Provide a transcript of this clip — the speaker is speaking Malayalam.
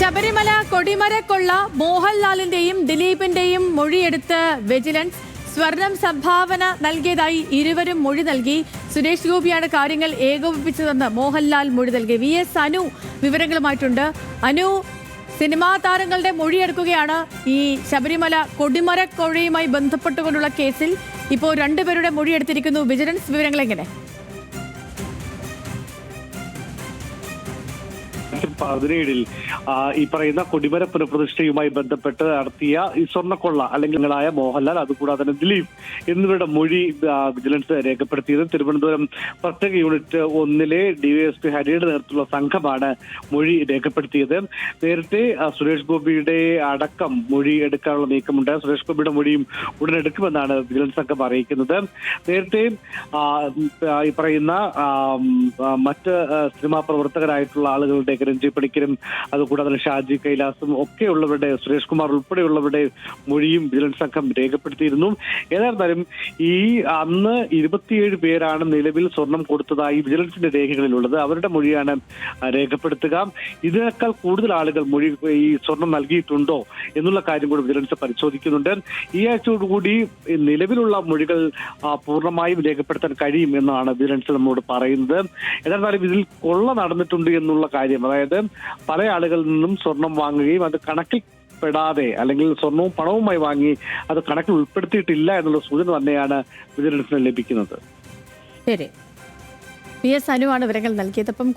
ശബരിമല കൊടിമരക്കൊള്ള മോഹൻലാലിന്റെയും ദിലീപിന്റെയും മൊഴിയെടുത്ത് വിജിലൻസ്. സ്വർണം സംഭാവന നൽകിയതായി ഇരുവരും മൊഴി നൽകി. സുരേഷ് ഗോപിയാണ് കാര്യങ്ങൾ ഏകോപിപ്പിച്ചതെന്ന് മോഹൻലാൽ മൊഴി നൽകി. VS അനു വിവരങ്ങളുമായിട്ടുണ്ട്. അനു, സിനിമാ താരങ്ങളുടെ മൊഴിയെടുക്കുകയാണ് ഈ ശബരിമല കൊടിമരക്കൊഴയുമായി ബന്ധപ്പെട്ടുകൊണ്ടുള്ള കേസിൽ. ഇപ്പോൾ രണ്ടുപേരുടെ മൊഴിയെടുത്തിരിക്കുന്നു വിജിലൻസ്. വിവരങ്ങൾ എങ്ങനെ? 2017 ഈ പറയുന്ന കൊടിമര പുനഃപ്രതിഷ്ഠയുമായി ബന്ധപ്പെട്ട് നടത്തിയ ഈ സ്വർണ്ണക്കൊള്ള അല്ലെങ്കിൽ മോഹൻലാൽ, അതുകൂടാതെ തന്നെ ദിലീപ് എന്നിവരുടെ മൊഴി വിജിലൻസ് രേഖപ്പെടുത്തിയത്. തിരുവനന്തപുരം പ്രത്യേക യൂണിറ്റ് 1 DYSP ഹരിയുടെ നേതൃത്വത്തിലുള്ള സംഘമാണ് മൊഴി രേഖപ്പെടുത്തിയത്. നേരത്തെ സുരേഷ് ഗോപിയുടെ അടക്കം മൊഴി എടുക്കാനുള്ള നീക്കമുണ്ട്. സുരേഷ് ഗോപിയുടെ മൊഴിയും ഉടൻ എടുക്കുമെന്നാണ് വിജിലൻസ് സംഘം അറിയിക്കുന്നത്. നേരത്തെ ഈ പറയുന്ന മറ്റ് സിനിമാ പ്രവർത്തകരായിട്ടുള്ള ആളുകളുടെ രഞ്ജി പണിക്കരും അതുകൂടാതെ ഷാജി കൈലാസും ഒക്കെയുള്ളവരുടെ, സുരേഷ് കുമാർ ഉൾപ്പെടെയുള്ളവരുടെ മൊഴിയും വിജിലൻസ് സംഘം രേഖപ്പെടുത്തിയിരുന്നു. ഏതായിരുന്നാലും ഈ അന്ന് 27 പേരാണ് നിലവിൽ സ്വർണം കൊടുത്തതായി വിജിലൻസിന്റെ രേഖകളിലുള്ളത്. അവരുടെ മൊഴിയാണ് രേഖപ്പെടുത്തുക. ഇതിനേക്കാൾ കൂടുതൽ ആളുകൾ ഈ സ്വർണം നൽകിയിട്ടുണ്ടോ എന്നുള്ള കാര്യം കൂടി വിജിലൻസ് പരിശോധിക്കുന്നുണ്ട്. ഈ ആഴ്ചയോടുകൂടി നിലവിലുള്ള മൊഴികൾ പൂർണ്ണമായും രേഖപ്പെടുത്താൻ കഴിയും എന്നാണ് വിജിലൻസ് നമ്മോട് പറയുന്നത്. ഏതായിരുന്നാലും ഇതിൽ കൊള്ള നടന്നിട്ടുണ്ട് എന്നുള്ള കാര്യം, അതായത് പല ആളുകളിൽ നിന്നും സ്വർണം വാങ്ങുകയും അത് കണക്കിൽ പെടാതെ അല്ലെങ്കിൽ സ്വർണവും പണവുമായി വാങ്ങി അത് കണക്കിൽ ഉൾപ്പെടുത്തിയിട്ടില്ല എന്നുള്ള സൂചന തന്നെയാണ് വിജിലൻസിന് ലഭിക്കുന്നത്. ശരി, VS അനുവാണ് വിവരങ്ങൾ നൽകിയത്. അപ്പം